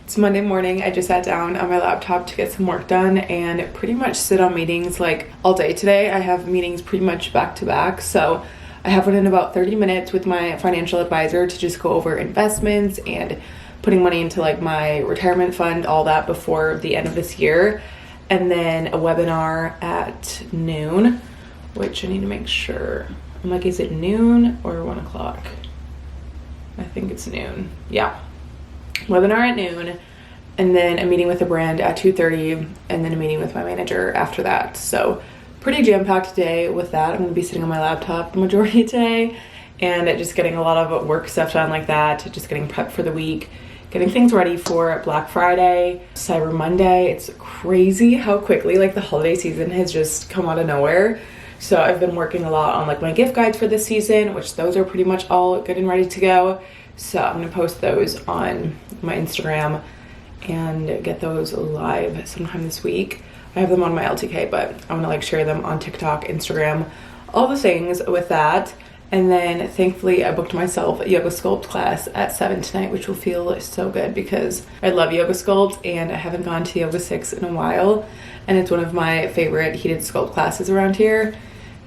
It's Monday morning. I just sat down on my laptop to get some work done and pretty much sit on meetings like all day today. I have meetings pretty much back to back. So I have one in about 30 minutes with my financial advisor to just go over investments and putting money into like my retirement fund, all that before the end of this year. And then a webinar at noon, which I need to make sure. I'm like, is it noon or 1 o'clock? I think it's noon. Yeah. Webinar at noon, and then a meeting with a brand at 2:30, and then a meeting with my manager after that. So pretty jam-packed day with that. I'm going to be sitting on my laptop the majority of today and just getting a lot of work stuff done like that, just getting prepped for the week, getting things ready for Black Friday, Cyber Monday. It's crazy how quickly like the holiday season has just come out of nowhere. So I've been working a lot on like my gift guides for this season, which those are pretty much all good and ready to go. So I'm going to post those on my Instagram and get those live sometime this week. I have them on my LTK, but I'm going to like share them on TikTok, Instagram, all the things with that. And then thankfully I booked myself a yoga sculpt class at 7 tonight, which will feel so good because I love yoga sculpt and I haven't gone to Yoga 6 in a while. And it's one of my favorite heated sculpt classes around here.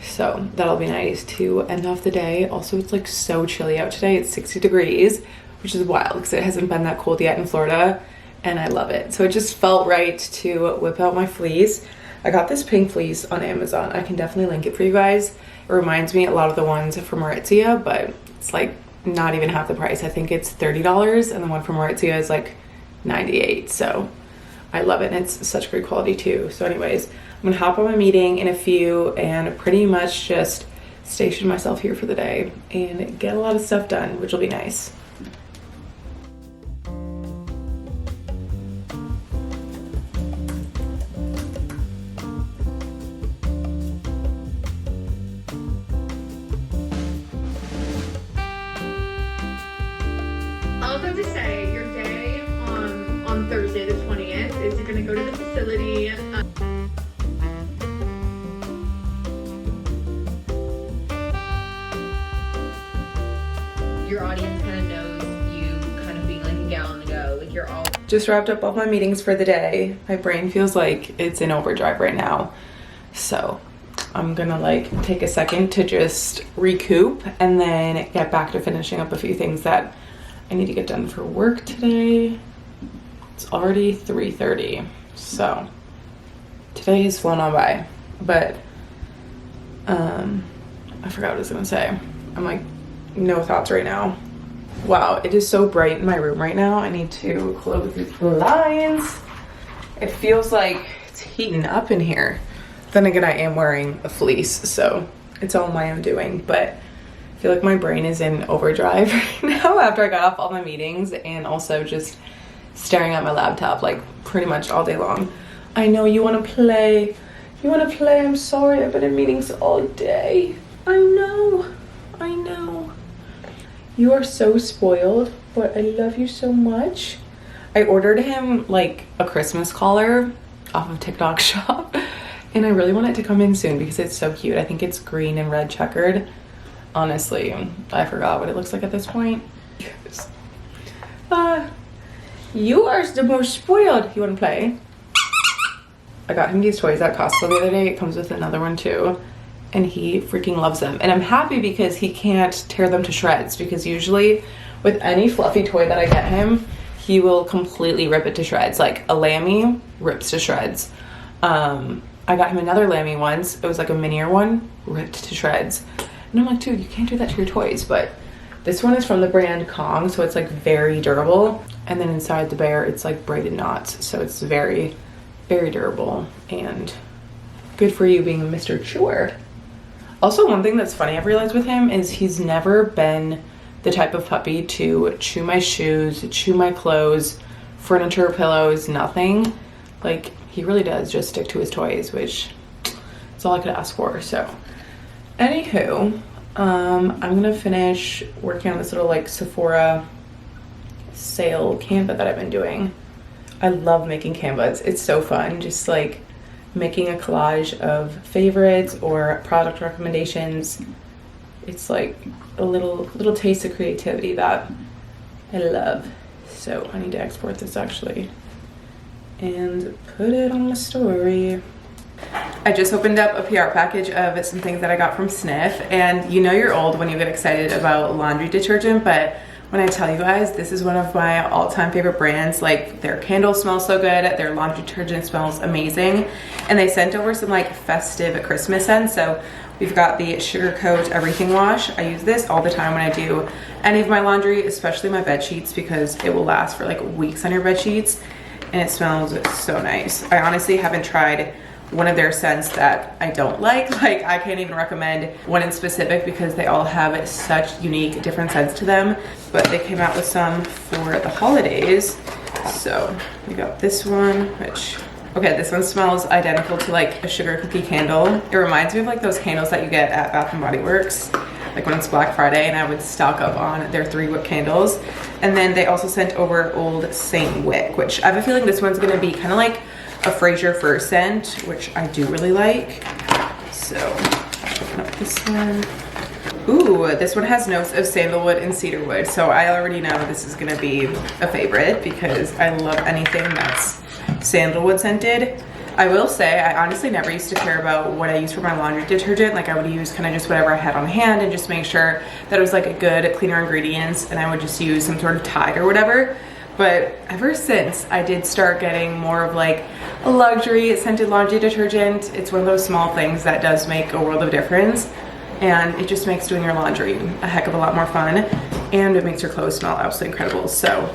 So that'll be nice to end off the day. Also, it's like so chilly out today. It's 60 degrees, which is wild because it hasn't been that cold yet in Florida, and I love it. So it just felt right to whip out my fleece. I got this pink fleece on Amazon. I can definitely link it for you guys. It reminds me a lot of the ones from Aritzia, but it's like not even half the price. I think it's $30, and the one from Aritzia is like $98. So I love it, and it's such great quality too. So anyways, I'm gonna hop on my meeting in a few and pretty much just station myself here for the day and get a lot of stuff done, which will be nice. I was about to say, your day on Thursday the 20th is you're gonna go to the facility. Your audience kind of knows you kind of being like a gal on the go, like you're all. Just wrapped up all my meetings for the day. My brain feels like it's in overdrive right now. So I'm gonna like take a second to just recoup and then get back to finishing up a few things that I need to get done for work today. It's already 3:30, so today has flown on by, but I forgot what I was gonna say. I'm like, no thoughts right now. Wow, it is so bright in my room right now. I need to close these blinds. It feels like it's heating up in here. Then again, I am wearing a fleece, so it's all my own doing, but I feel like my brain is in overdrive right now after I got off all my meetings and also just staring at my laptop like pretty much all day long. I know you want to play. You want to play? I'm sorry. I've been in meetings all day. I know. I know. You are so spoiled, but I love you so much. I ordered him like a Christmas collar off of TikTok shop, and I really want it to come in soon because it's so cute. I think it's green and red checkered. Honestly, I forgot what it looks like at this point. You are the most spoiled. You want to play? I got him these toys at Costco the other day. It comes with another one too, and he freaking loves them. And I'm happy because he can't tear them to shreds, because usually with any fluffy toy that I get him, he will completely rip it to shreds. Like a Lammy rips to shreds. I got him another Lammy once. It was like a minier one, ripped to shreds. And I'm like, dude, you can't do that to your toys. But this one is from the brand Kong, so it's like very durable. And then inside the bear, it's like braided knots. So it's very, very durable and good for you being a Mr. Chewer. Also, one thing that's funny I've realized with him is he's never been the type of puppy to chew my shoes, chew my clothes, furniture, pillows, nothing. Like, he really does just stick to his toys, which is all I could ask for. So anywho, I'm gonna finish working on this little like Sephora sale Canva that I've been doing. I love making Canvas. It's so fun, just like making a collage of favorites or product recommendations. It's like a little taste of creativity that I love. So I need to export this actually and put it on my story. I just opened up a PR package of some things that I got from Sniff, and you know you're old when you get excited about laundry detergent, but when I tell you guys, this is one of my all-time favorite brands. Like, their candles smell so good, their laundry detergent smells amazing, and they sent over some like festive Christmas scents. So we've got the Sugar Coat Everything Wash. I use this all the time when I do any of my laundry, especially my bed sheets, because it will last for like weeks on your bed sheets, and it smells so nice. I honestly haven't tried one of their scents that I don't like. Like, I can't even recommend one in specific because they all have such unique different scents to them, but they came out with some for the holidays. So we got this one, which, okay, this one smells identical to like a sugar cookie candle. It reminds me of like those candles that you get at Bath and Body Works, like when it's Black Friday, and I would stock up on their 3-wick candles. And then they also sent over Old Saint Wick, which I have a feeling this one's gonna be kind of like a Fraser Fir scent, which I do really like. So open up this one. Ooh, this one has notes of sandalwood and cedarwood, so I already know this is gonna be a favorite because I love anything that's sandalwood scented. I will say, I honestly never used to care about what I use for my laundry detergent. Like, I would use kind of just whatever I had on hand and just make sure that it was like a good, cleaner ingredients, and I would just use some sort of Tide or whatever. But ever since I did start getting more of like a luxury scented laundry detergent, it's one of those small things that does make a world of difference, and it just makes doing your laundry a heck of a lot more fun, and it makes your clothes smell absolutely incredible. So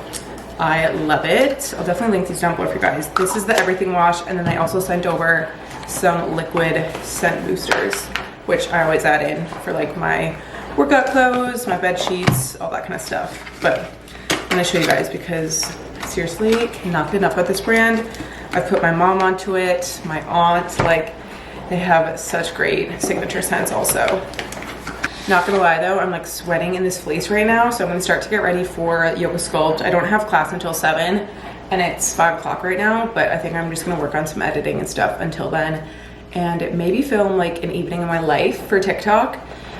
I love it. I'll definitely link these down below for you guys. This is the Everything Wash, and then they also sent over some liquid scent boosters, which I always add in for like my workout clothes, my bed sheets, all that kind of stuff. But I'm gonna show you guys because seriously, cannot get enough of this brand. I've put my mom onto it, my aunt, like, they have such great signature scents also. Not gonna lie though, I'm like sweating in this fleece right now, so I'm gonna start to get ready for yoga sculpt. I don't have class until 7 and it's 5 o'clock right now, but I think I'm just gonna work on some editing and stuff until then, and maybe film like an evening of my life for TikTok,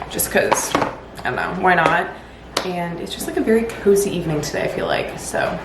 just cause, I don't know, why not? And it's just like a very cozy evening today, I feel like, so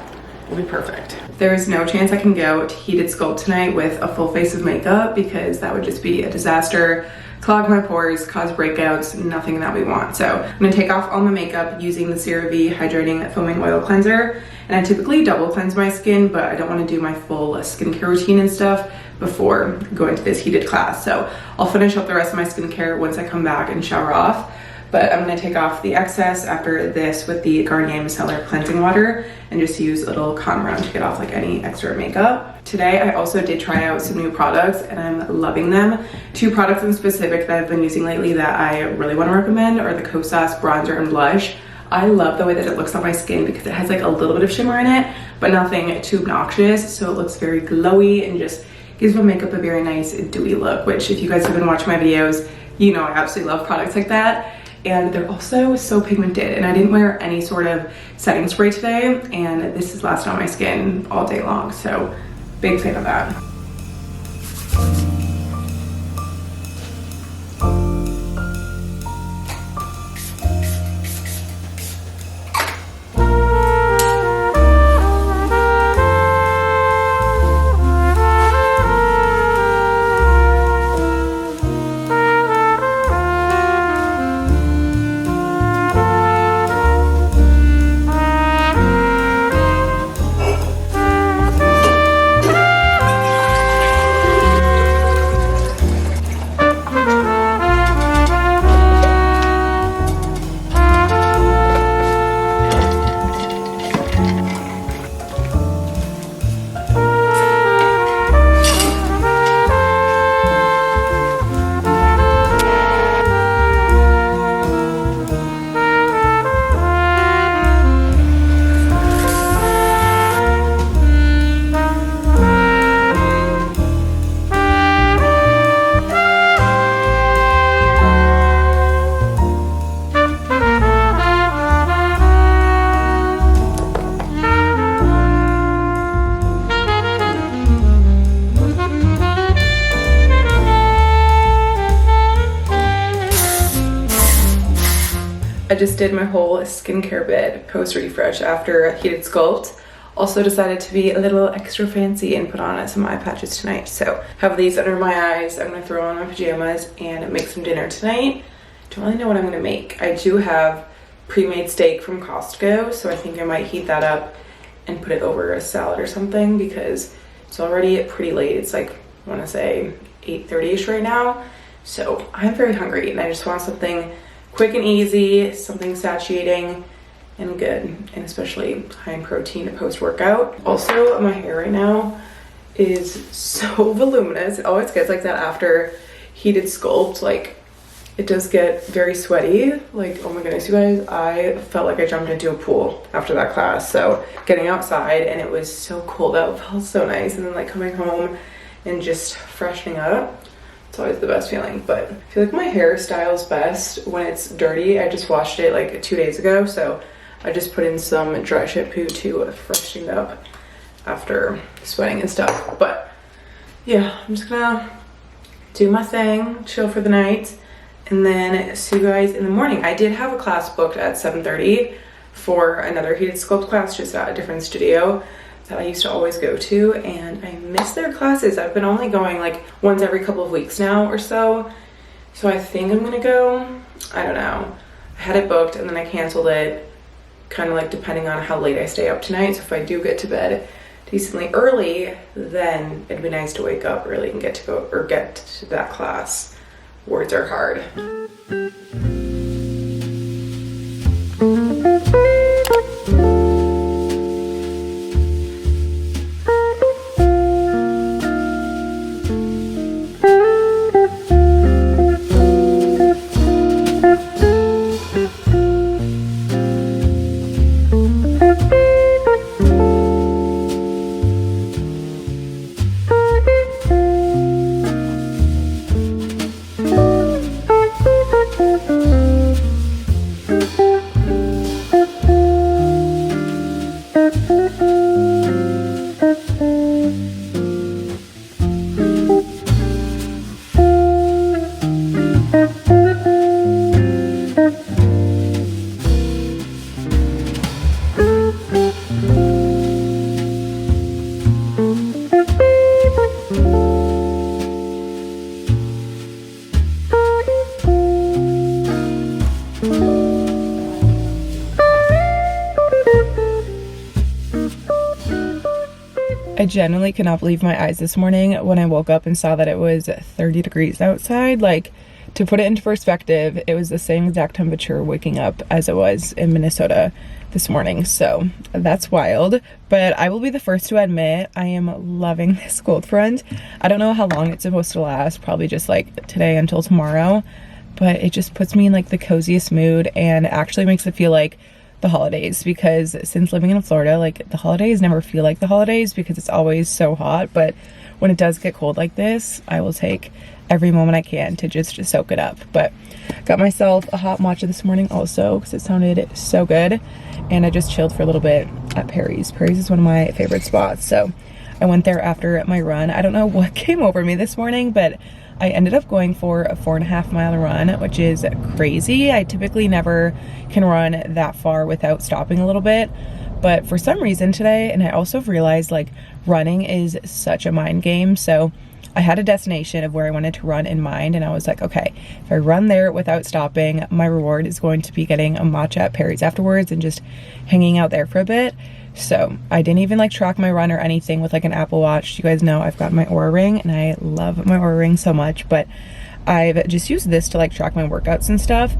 it'll be perfect. There is no chance I can go to Heated Sculpt tonight with a full face of makeup because that would just be a disaster, clog my pores, cause breakouts, nothing that we want. So I'm gonna take off all my makeup using the CeraVe Hydrating Foaming Oil Cleanser, and I typically double cleanse my skin, but I don't wanna do my full skincare routine and stuff before going to this heated class. So I'll finish up the rest of my skincare once I come back and shower off. But I'm gonna take off the excess after this with the Garnier Micellar Cleansing Water and just use a little cotton round to get off like any extra makeup. Today, I also did try out some new products and I'm loving them. 2 products in specific that I've been using lately that I really wanna recommend are the Kosas Bronzer and Blush. I love the way that it looks on my skin because it has like a little bit of shimmer in it, but nothing too obnoxious. So it looks very glowy and just gives my makeup a very nice dewy look, which if you guys have been watching my videos, you know I absolutely love products like that. And they're also so pigmented, and I didn't wear any sort of setting spray today, and this has lasted on my skin all day long, so big fan of that. I just did my whole skincare bit post refresh after Heated Sculpt. Also decided to be a little extra fancy and put on some eye patches tonight. So have these under my eyes. I'm gonna throw on my pajamas and make some dinner tonight. Don't really know what I'm gonna make. I do have pre-made steak from Costco, so I think I might heat that up and put it over a salad or something because it's already pretty late. It's like, I wanna say 8:30ish right now. So I'm very hungry and I just want something quick and easy, something satiating and good, and especially high in protein post-workout. Also, my hair right now is so voluminous. It always gets like that after heated sculpt. Like, it does get very sweaty. Like, oh my goodness, you guys, I felt like I jumped into a pool after that class. So getting outside and it was so cold out, felt so nice. And then like coming home and just freshening up, it's always the best feeling. But I feel like my hairstyle is best when it's dirty. I just washed it like 2 days ago, so I just put in some dry shampoo to freshen it up after sweating and stuff. But yeah, I'm just gonna do my thing, chill for the night, and then see you guys in the morning. I did have a class booked at 7:30 for another heated sculpt class, just at a different studio that I used to always go to, and I miss their classes. I've been only going like once every couple of weeks now or so. So I think I'm gonna go. I don't know. I had it booked and then I canceled it, kind of like depending on how late I stay up tonight. So if I do get to bed decently early, then it'd be nice to wake up early and get to that class. Words are hard. I genuinely could not believe my eyes this morning when I woke up and saw that it was 30 degrees outside. Like, to put it into perspective, it was the same exact temperature waking up as it was in Minnesota this morning. So that's wild. But I will be the first to admit I am loving this cold front. I don't know how long it's supposed to last, probably just like today until tomorrow, but it just puts me in like the coziest mood and actually makes it feel like the holidays, because since living in Florida, like, the holidays never feel like the holidays because it's always so hot. But when it does get cold like this, I will take every moment I can to just soak it up. But got myself a hot matcha this morning also because it sounded so good, and I just chilled for a little bit at Perry's. Perry's is one of my favorite spots, so I went there after my run. I don't know what came over me this morning, but I ended up going for a 4.5 mile run, which is crazy. I typically never can run that far without stopping a little bit, but for some reason today, and I also realized like running is such a mind game. So I had a destination of where I wanted to run in mind, and I was like, okay, if I run there without stopping, my reward is going to be getting a matcha at Perry's afterwards and just hanging out there for a bit. So I didn't even like track my run or anything with like an Apple Watch. You guys know I've got my Oura Ring and I love my Oura Ring so much, but I've just used this to like track my workouts and stuff.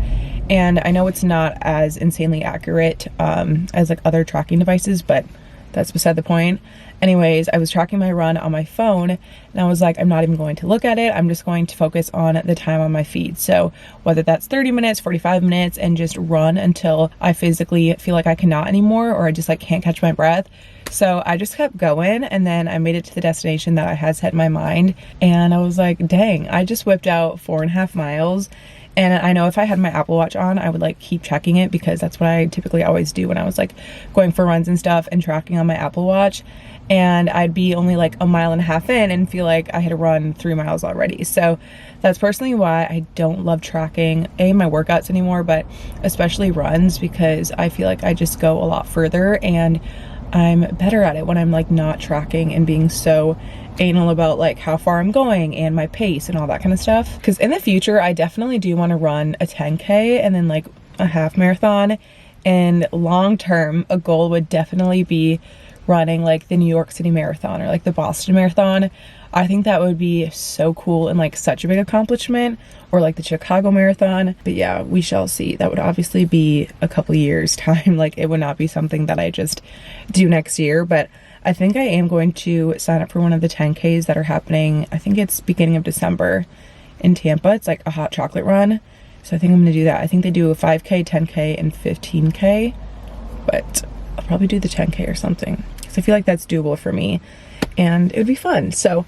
And I know it's not as insanely accurate as like other tracking devices, but that's beside the point. Anyways, I was tracking my run on my phone and I was like, I'm not even going to look at it. I'm just going to focus on the time on my feed. So whether that's 30 minutes, 45 minutes, and just run until I physically feel like I cannot anymore, or I just like can't catch my breath. So I just kept going, and then I made it to the destination that I had set in my mind. And I was like, dang, I just whipped out 4.5 miles. And I know if I had my Apple Watch on, I would like keep checking it, because that's what I typically always do when I was like going for runs and stuff and tracking on my Apple Watch. And I'd be only like 1.5 miles in and feel like I had run 3 miles already. So that's personally why I don't love tracking my workouts anymore, but especially runs, because I feel like I just go a lot further and I'm better at it when I'm like not tracking and being so anal about like how far I'm going and my pace and all that kind of stuff. Because in the future, I definitely do want to run a 10K and then like a half marathon. And long term, a goal would definitely be running like the New York City Marathon or like the Boston Marathon. I think that would be so cool and like such a big accomplishment, or like the Chicago Marathon. But yeah, we shall see. That would obviously be a couple years time. Like it would not be something that I just do next year, but I think I am going to sign up for one of the 10Ks that are happening. I think it's beginning of December in Tampa. It's like a hot chocolate run. So I think I'm gonna do that. I think they do a 5K, 10K, and 15K, but I'll probably do the 10K or something because I feel like that's doable for me and it would be fun. So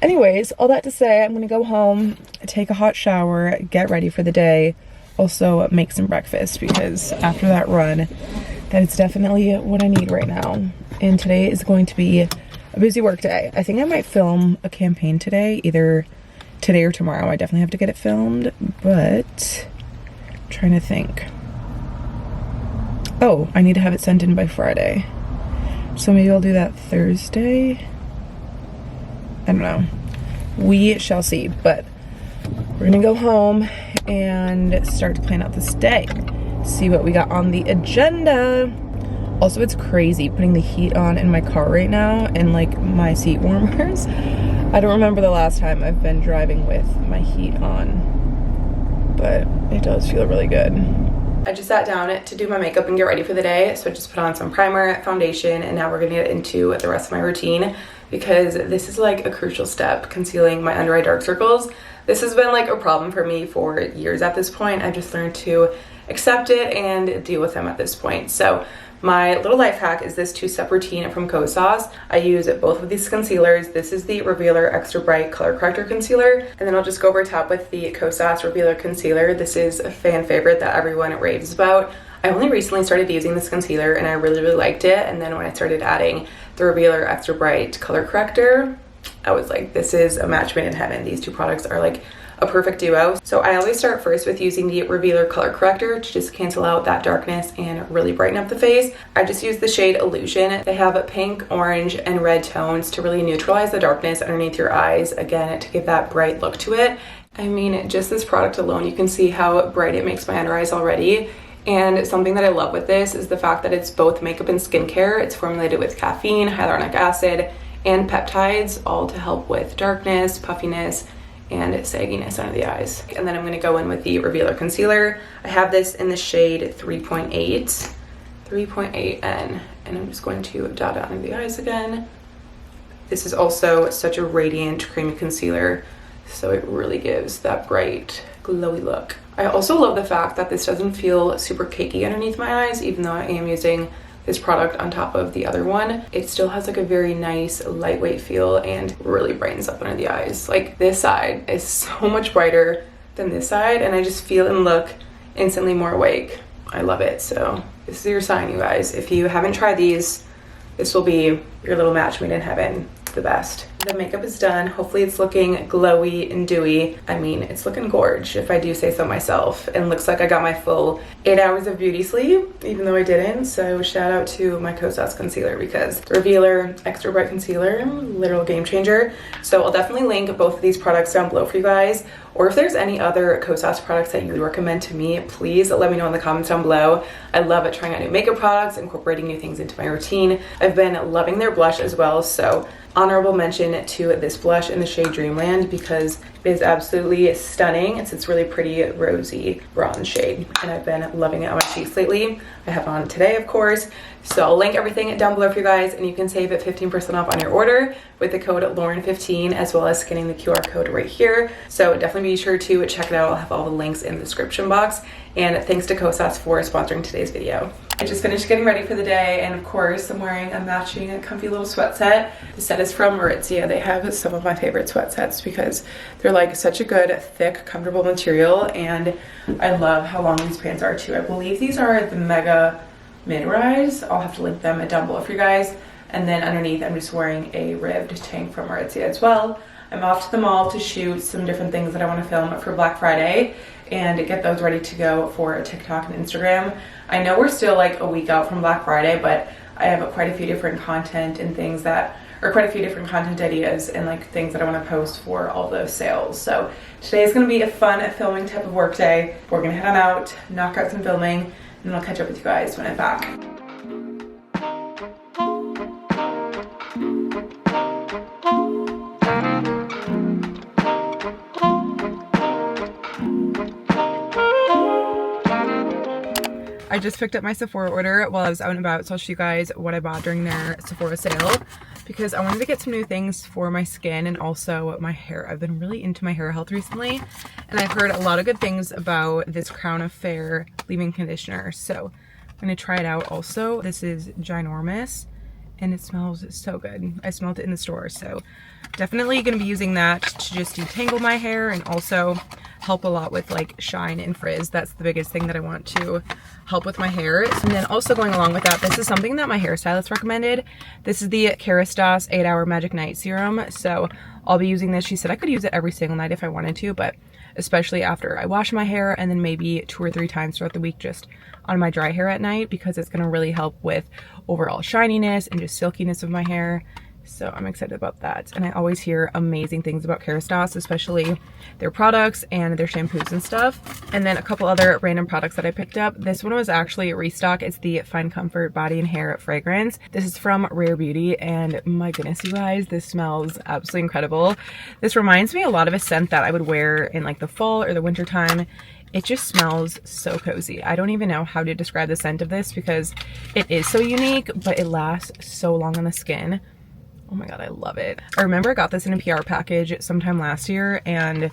anyways, all that to say, I'm gonna go home, take a hot shower, get ready for the day, also make some breakfast because after that run, that is definitely what I need right now. And today is going to be a busy work day. I think I might film a campaign today, either today or tomorrow. I definitely have to get it filmed, but I'm trying to think. Oh, I need to have it sent in by Friday. So maybe I'll do that Thursday. I don't know. We shall see, but we're gonna go home and start to plan out this day. See what we got on the agenda. Also, it's crazy putting the heat on in my car right now and like my seat warmers. I don't remember the last time I've been driving with my heat on, but it does feel really good. I just sat down to do my makeup and get ready for the day. So I just put on some primer, foundation, and now we're gonna get into the rest of my routine because this is like a crucial step, concealing my under eye dark circles. This has been like a problem for me for years at this point. I've just learned to accept it and deal with them at this point. So my little life hack is this two-step routine from Kosas. I use both of these concealers. This is the Revealer Extra Bright Color Corrector Concealer, and then I'll just go over top with the Kosas Revealer Concealer. This is a fan favorite that everyone raves about. I only recently started using this concealer and I really, really liked it. And then when I started adding the Revealer Extra Bright Color Corrector, I was like, this is a match made in heaven. These two products are like a perfect duo. So I always start first with using the Revealer Color Corrector to just cancel out that darkness and really brighten up the face. I just use the shade Illusion. They have pink, orange, and red tones to really neutralize the darkness underneath your eyes, again, to give that bright look to it. I mean, just this product alone, you can see how bright it makes my under eyes already. And something that I love with this is the fact that it's both makeup and skincare. It's formulated with caffeine, hyaluronic acid, and peptides, all to help with darkness, puffiness, and sagginess under the eyes. And then I'm going to go in with the Revealer Concealer. I have this in the shade 3.8N, and I'm just going to dot it under the eyes again. This is also such a radiant creamy concealer, so it really gives that bright, glowy look. I also love the fact that this doesn't feel super cakey underneath my eyes, even though I am using this product on top of the other one. It still has like a very nice lightweight feel and really brightens up under the eyes. Like this side is so much brighter than this side, and I just feel and look instantly more awake. I love it. So this is your sign, you guys. If you haven't tried these, this will be your little match made in heaven. The best. The makeup is done. Hopefully it's looking glowy and dewy. I mean, it's looking gorge if I do say so myself, and looks like I got my full 8 hours of beauty sleep, even though I didn't. So shout out to my Kosas concealer, because the Revealer Extra Bright Concealer, literal game changer. So I'll definitely link both of these products down below for you guys, or if there's any other Kosas products that you would recommend to me, please let me know in the comments down below. I love it trying out new makeup products, incorporating new things into my routine. I've been loving their blush as well, so honorable mention to this blush in the shade Dreamland, because it is absolutely stunning. It's really pretty rosy bronze shade, and I've been loving it on my cheeks lately. I have on today, of course. So I'll link everything down below for you guys, and you can save it 15% off on your order with the code Lauren15, as well as scanning the QR code right here. So definitely be sure to check it out. I'll have all the links in the description box. And thanks to Kosas for sponsoring today's video. I just finished getting ready for the day, and of course I'm wearing a matching comfy little sweat set. The set is from Aritzia. They have some of my favorite sweat sets because they're like such a good, thick, comfortable material, and I love how long these pants are too. I believe these are the Mega mid-rise. I'll have to link them down below for you guys. And then underneath I'm just wearing a ribbed tank from Aritzia as well. I'm off to the mall to shoot some different things that I want to film for Black Friday and get those ready to go for TikTok and Instagram. I know we're still like a week out from Black Friday, but I have quite a few different content and things that, or quite a few different content ideas and like things that I want to post for all those sales. So today is going to be a fun filming type of work day. We're going to head on out, knock out some filming, and then I'll catch up with you guys when I'm back. I just picked up my Sephora order while I was out and about, so I'll show you guys what I bought during their Sephora sale because I wanted to get some new things for my skin and also my hair. I've been really into my hair health recently, and I've heard a lot of good things about this Crown of Fair leave-in conditioner, so I'm gonna try it out. Also, this is ginormous and it smells so good. I smelled it in the store, so definitely gonna be using that to just detangle my hair and also help a lot with like shine and frizz. That's the biggest thing that I want to help with my hair. And then also going along with that, this is something that my hairstylist recommended. This is the Kerastase 8-Hour Magic Night Serum. So I'll be using this. She said I could use it every single night if I wanted to, but especially after I wash my hair and then maybe 2 or 3 times throughout the week just on my dry hair at night, because it's gonna really help with overall shininess and just silkiness of my hair. So I'm excited about that. And I always hear amazing things about Kerastase, especially their products and their shampoos and stuff. And then a couple other random products that I picked up. This one was actually a restock. It's the Fine Comfort Body and Hair Fragrance. This is from Rare Beauty, and my goodness, you guys, this smells absolutely incredible. This reminds me a lot of a scent that I would wear in like the fall or the winter time. It just smells so cozy. I don't even know how to describe the scent of this because it is so unique, but it lasts so long on the skin. Oh my god, I love it. I remember I got this in a PR package sometime last year and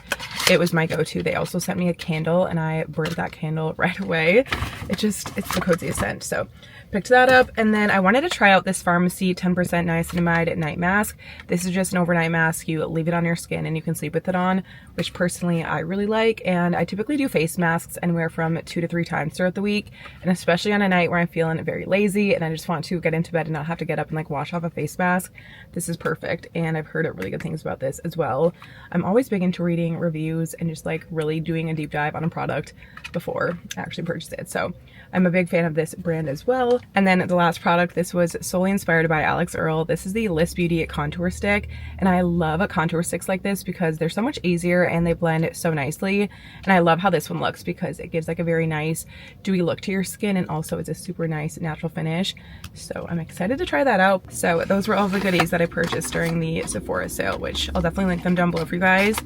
it was my go-to. They also sent me a candle and I burned that candle right away. It's the coziest scent. So picked that up, and then I wanted to try out this Pharmacy 10% niacinamide night mask. This is just an overnight mask. You leave it on your skin and you can sleep with it on, which personally I really like. And I typically do face masks anywhere from 2 to 3 times throughout the week, and especially on a night where I'm feeling very lazy and I just want to get into bed and not have to get up and like wash off a face mask. This is perfect, and I've heard really good things about this as well. I'm always big into reading reviews and just like really doing a deep dive on a product before I actually purchase it. So I'm a big fan of this brand as well. And then the last product, this was solely inspired by Alex Earl. This is the Liss Beauty contour stick, and I love contour sticks like this because they're so much easier and they blend so nicely. And I love how this one looks because it gives like a very nice dewy look to your skin, and also it's a super nice natural finish. So I'm excited to try that out. So those were all the goodies that I purchased during the Sephora sale, which I'll definitely link them down below for you guys.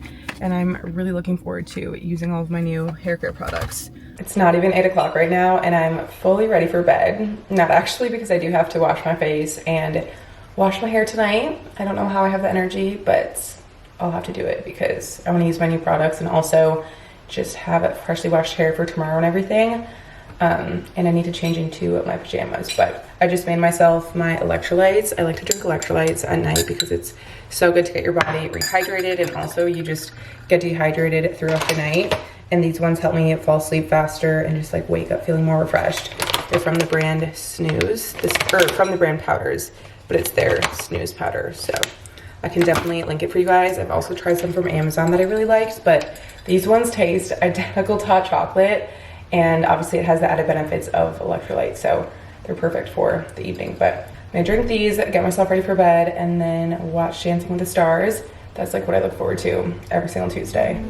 And I'm really looking forward to using all of my new hair care products. It's not even 8 o'clock right now and I'm fully ready for bed. Not actually, because I do have to wash my face and wash my hair tonight. I don't know how I have the energy, but I'll have to do it because I want to use my new products and also just have it freshly washed hair for tomorrow and everything. And I need to change into my pajamas, but I just made myself my electrolytes. I like to drink electrolytes at night because it's so good to get your body rehydrated, and also you just get dehydrated throughout the night. And these ones help me fall asleep faster and just like wake up feeling more refreshed. They're from the brand Snooze, from the brand Powders, but it's their Snooze powder. So I can definitely link it for you guys. I've also tried some from Amazon that I really liked, but these ones taste identical to hot chocolate, and obviously it has the added benefits of electrolytes, so they're perfect for the evening. But I'm gonna drink these, get myself ready for bed, and then watch Dancing with the Stars. That's like what I look forward to every single Tuesday.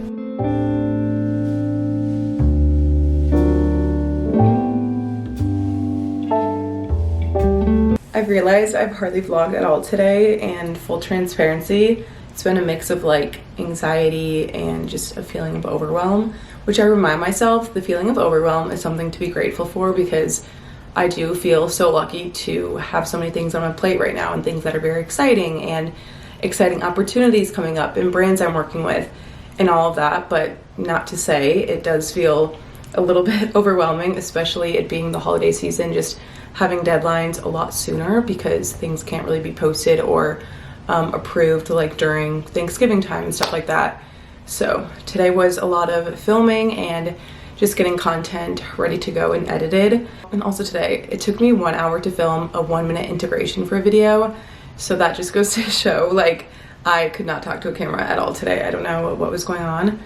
I've realized I've hardly vlogged at all today, and full transparency, it's been a mix of like anxiety and just a feeling of overwhelm, which I remind myself the feeling of overwhelm is something to be grateful for, because I do feel so lucky to have so many things on my plate right now and things that are very exciting and exciting opportunities coming up and brands I'm working with and all of that. But not to say it does feel a little bit overwhelming, especially it being the holiday season, just having deadlines a lot sooner because things can't really be posted or approved like during Thanksgiving time and stuff like that. So today was a lot of filming and just getting content ready to go and edited. And also today, it took me 1 hour to film a 1-minute integration for a video. So that just goes to show, like, I could not talk to a camera at all today. I don't know what was going on.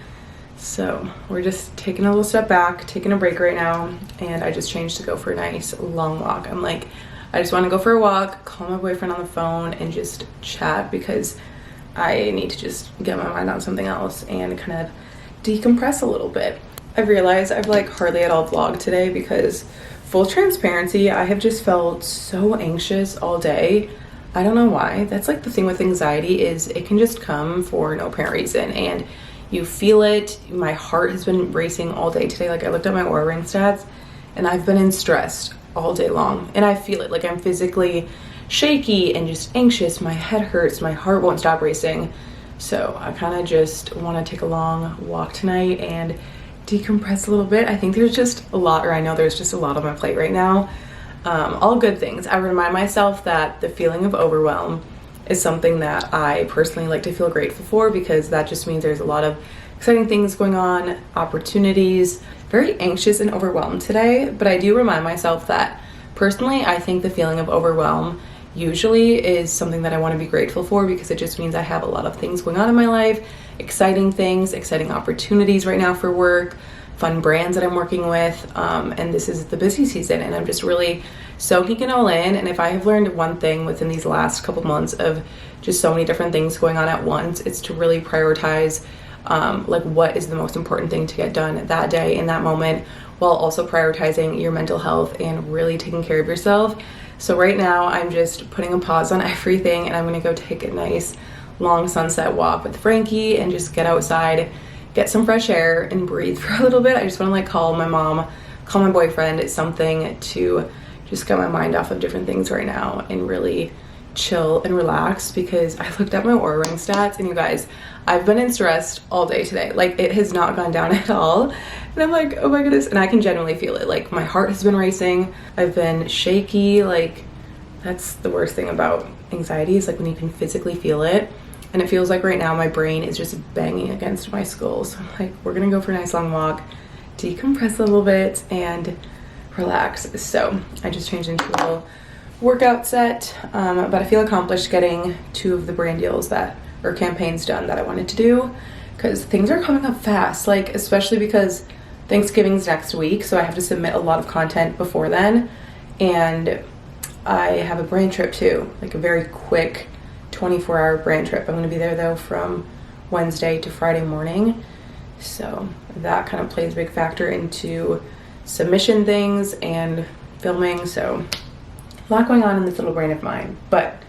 So we're just taking a little step back, taking a break right now. And I just changed to go for a nice long walk. I'm like I just want to go for a walk, call my boyfriend on the phone, and just chat because I need to just get my mind on something else and kind of decompress a little bit. I've realized I've like hardly at all vlogged today because, full transparency, I have just felt so anxious all day. I don't know why. That's like the thing with anxiety, is it can just come for no apparent reason and you feel it. My heart has been racing all day today. Like, I looked at my Oura Ring stats and I've been in stress all day long, and I feel it. Like, I'm physically shaky and just anxious. My head hurts, my heart won't stop racing. So I kind of just want to take a long walk tonight and decompress a little bit. I think there's just a lot, or I know there's just a lot on my plate right now. All good things. I remind myself that the feeling of overwhelm is something that I personally like to feel grateful for, because that just means there's a lot of exciting things going on, opportunities. Very anxious and overwhelmed today, but I do remind myself that personally, I think the feeling of overwhelm usually is something that I want to be grateful for, because it just means I have a lot of things going on in my life, exciting things, exciting opportunities right now for work, fun brands that I'm working with, and this is the busy season, and I'm just really soaking it all in. And if I have learned one thing within these last couple months of just so many different things going on at once, it's to really prioritize like what is the most important thing to get done that day in that moment, while also prioritizing your mental health and really taking care of yourself. So right now I'm just putting a pause on everything, and I'm gonna go take a nice long sunset walk with Frankie and just get outside, get some fresh air and breathe for a little bit. I just want to like call my mom, call my boyfriend. It's something to just get my mind off of different things right now and really chill and relax, because I looked at my Oura Ring stats, and you guys, I've been in stress all day today. Like, it has not gone down at all, and I'm like, oh my goodness. And I can genuinely feel it. Like, my heart has been racing, I've been shaky. Like, that's the worst thing about anxiety, is like when you can physically feel it. And it feels like right now my brain is just banging against my skull. So I'm like, we're gonna go for a nice long walk, decompress a little bit, and relax. So I just changed into a little workout set, but I feel accomplished getting 2 of the brand deals or campaigns done that I wanted to do, because things are coming up fast, like especially because Thanksgiving's next week, so I have to submit a lot of content before then, and I have a brand trip too, like a very quick 24-hour brand trip. I'm going to be there though from Wednesday to Friday morning, so that kind of plays a big factor into submission things and filming. So a lot going on in this little brain of mine, but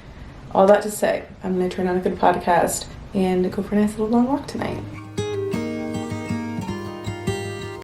all that to say, I'm going to turn on a good podcast and go for a nice little long walk tonight.